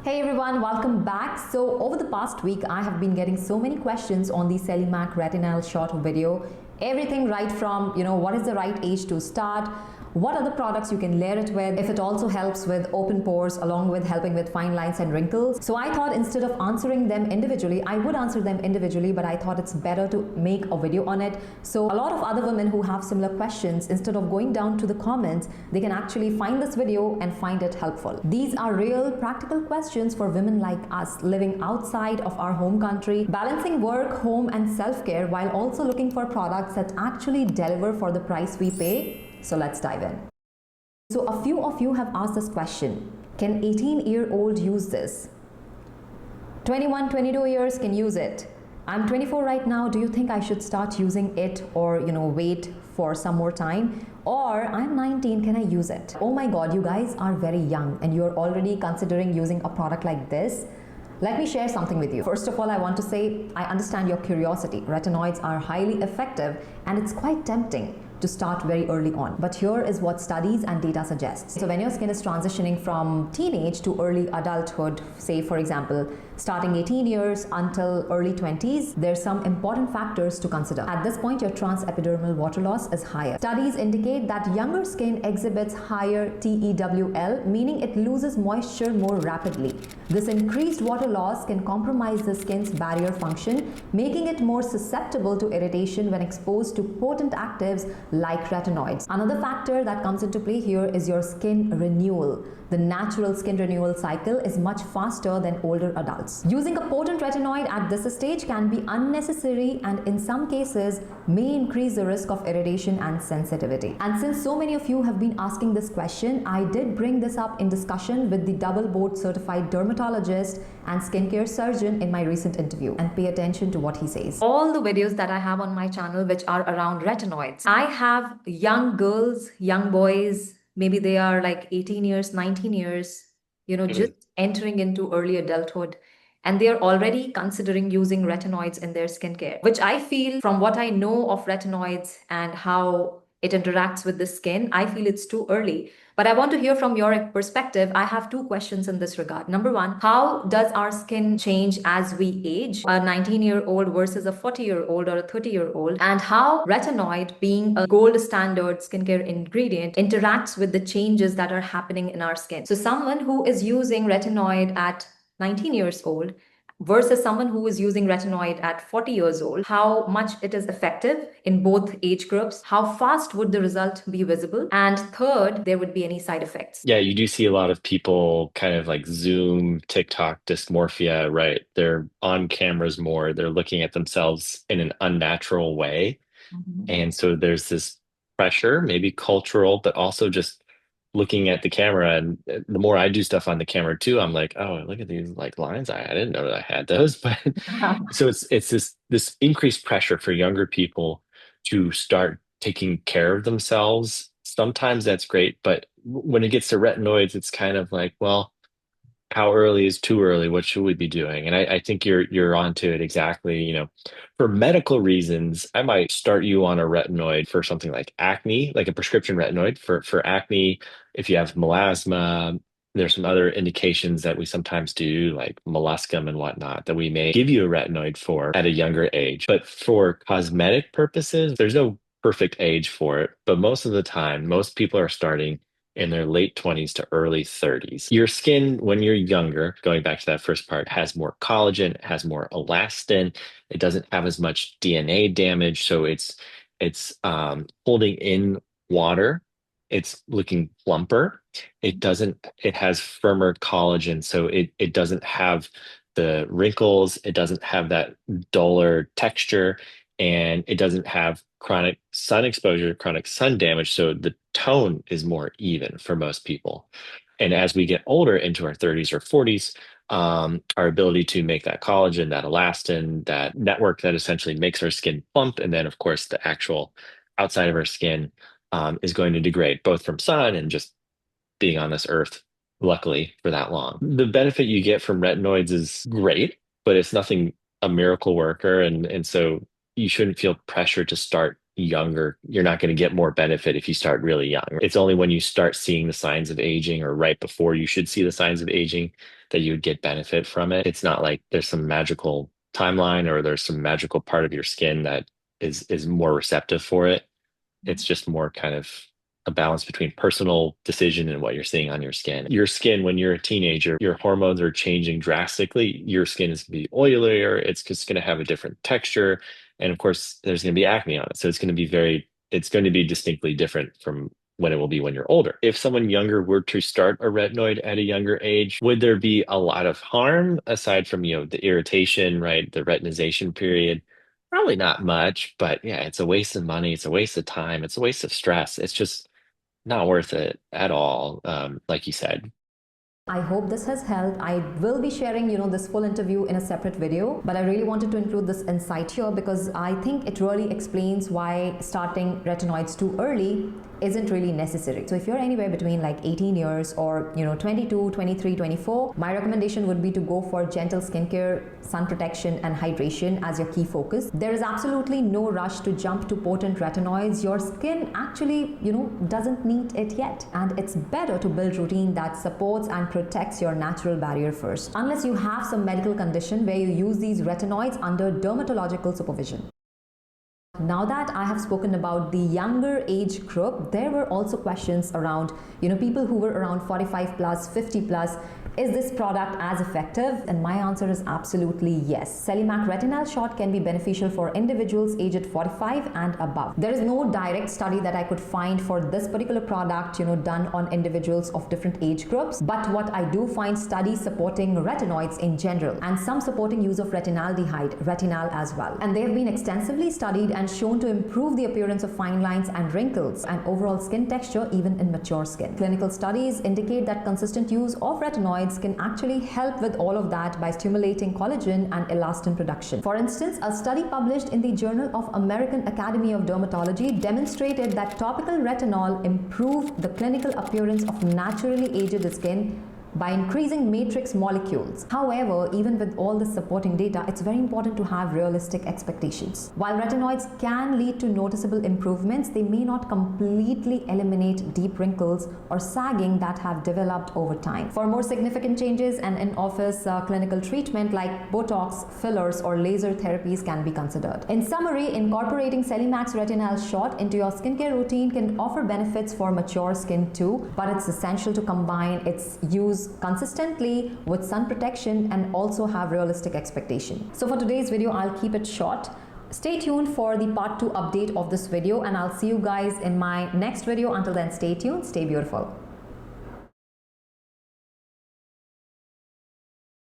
Hey everyone, welcome back. So over the past week, I have been getting so many questions on the Celimax Retinal Shot video. Everything right from, what is the right age to start? What are the products you can layer it with? If it also helps with open pores along with helping with fine lines and wrinkles. So I thought instead of answering them individually, I would answer them individually, but I thought it's better to make a video on it. So a lot of other women who have similar questions, instead of going down to the comments, they can actually find this video and find it helpful. These are real practical questions for women like us living outside of our home country, balancing work, home and self-care while also looking for products that actually deliver for the price we pay. So let's dive in. So a few of you have asked this question. Can 18-year-old use this? 21, 22 years can use it. I'm 24 right now. Do you think I should start using it or, wait for some more time? Or I'm 19, can I use it? Oh my God, you guys are very young and you're already considering using a product like this. Let me share something with you. First of all, I want to say, I understand your curiosity. Retinoids are highly effective and it's quite tempting to start very early on. But here is what studies and data suggests. So when your skin is transitioning from teenage to early adulthood, say for example, starting 18 years until early 20s, there's some important factors to consider. At this point, your transepidermal water loss is higher. Studies indicate that younger skin exhibits higher TEWL, meaning it loses moisture more rapidly. This increased water loss can compromise the skin's barrier function, making it more susceptible to irritation when exposed to potent actives like retinoids. Another factor that comes into play here is your skin renewal. The natural skin renewal cycle is much faster than older adults. Using a potent retinoid at this stage can be unnecessary and in some cases may increase the risk of irritation and sensitivity. And since so many of you have been asking this question, I did bring this up in discussion with the double board certified dermatologist and skincare surgeon in my recent interview, and pay attention to what he says. All the videos that I have on my channel which are around retinoids, I have young girls, young boys, maybe they are like 18 years, 19 years, just entering into early adulthood. And they are already considering using retinoids in their skincare, which I feel from what I know of retinoids and how it interacts with the skin, I feel it's too early. But I want to hear from your perspective. I have two questions in this regard. Number one, how does our skin change as we age? A 19-year-old versus a 40-year-old or a 30-year-old? And how retinoid, being a gold standard skincare ingredient, interacts with the changes that are happening in our skin. So someone who is using retinoid at 19 years old versus someone who is using retinoid at 40 years old, how much it is effective in both age groups, how fast would the result be visible, and third, there would be any side effects. Yeah, you do see a lot of people kind of like Zoom, TikTok dysmorphia, right? They're on cameras more, they're looking at themselves in an unnatural way. And so there's this pressure, maybe cultural, but also just looking at the camera. And the more I do stuff on the camera too, I'm like, oh, look at these like lines. I didn't know that I had those. But so it's this increased pressure for younger people to start taking care of themselves. Sometimes that's great, but when it gets to retinoids, it's kind of like, well, how early is too early? What should we be doing? And I think you're onto it exactly. For medical reasons, I might start you on a retinoid for something like acne, like a prescription retinoid for acne. If you have melasma, there's some other indications that we sometimes do, like molluscum and whatnot, that we may give you a retinoid for at a younger age. But for cosmetic purposes, there's no perfect age for it. But most of the time, most people are starting in their late 20s to early 30s. Your skin, when you're younger, going back to that first part, has more collagen, it has more elastin, it doesn't have as much DNA damage, so it's holding in water. It's looking plumper. It has firmer collagen, so it doesn't have the wrinkles, it doesn't have that duller texture, and it doesn't have chronic sun exposure, chronic sun damage. So the tone is more even for most people. And as we get older into our 30s or 40s, our ability to make that collagen, that elastin, that network that essentially makes our skin plump, and then, of course, the actual outside of our skin is going to degrade, both from sun and just being on this earth, luckily, for that long. The benefit you get from retinoids is great, but it's nothing a miracle worker. And so you shouldn't feel pressure to start younger. You're not going to get more benefit if you start really young. It's only when you start seeing the signs of aging or right before you should see the signs of aging that you would get benefit from it. It's not like there's some magical timeline or there's some magical part of your skin that is more receptive for it. It's just more kind of a balance between personal decision and what you're seeing on your skin. Your skin, when you're a teenager, your hormones are changing drastically. Your skin is going to be oilier. It's just going to have a different texture. And of course, there's going to be acne on it. So it's going to be distinctly different from when it will be when you're older. If someone younger were to start a retinoid at a younger age, would there be a lot of harm aside from, the irritation, right? The retinization period? Probably not much, but yeah, it's a waste of money. It's a waste of time. It's a waste of stress. It's just not worth it at all, like you said. I hope this has helped. I will be sharing, this full interview in a separate video, but I really wanted to include this insight here because I think it really explains why starting retinoids too early isn't really necessary. So if you're anywhere between like 18 years or 22, 23, 24, my recommendation would be to go for gentle skincare, sun protection and hydration as your key focus. There is absolutely no rush to jump to potent retinoids. Your skin actually, doesn't need it yet, and it's better to build routine that supports and protects your natural barrier first, unless you have some medical condition where you use these retinoids under dermatological supervision. Now that I have spoken about the younger age group, there were also questions around, people who were around 45 plus, 50 plus. Is this product as effective? And my answer is absolutely yes. Celimax Retinal Shot can be beneficial for individuals aged 45 and above. There is no direct study that I could find for this particular product, done on individuals of different age groups. But what I do find studies supporting retinoids in general and some supporting use of retinaldehyde, retinal as well. And they have been extensively studied and shown to improve the appearance of fine lines and wrinkles and overall skin texture even in mature skin. Clinical studies indicate that consistent use of retinoids can actually help with all of that by stimulating collagen and elastin production. For instance, a study published in the Journal of American Academy of Dermatology demonstrated that topical retinol improved the clinical appearance of naturally aged skin by increasing matrix molecules. However, even with all this supporting data, it's very important to have realistic expectations. While retinoids can lead to noticeable improvements, they may not completely eliminate deep wrinkles or sagging that have developed over time. For more significant changes, an in-office clinical treatment like Botox, fillers, or laser therapies can be considered. In summary, incorporating Celimax Retinal Shot into your skincare routine can offer benefits for mature skin too, but it's essential to combine its use consistently with sun protection and also have realistic expectation. So for today's video, I'll keep it short. Stay tuned for the part 2 update of this video, and I'll see you guys in my next video. Until then, stay tuned, stay beautiful.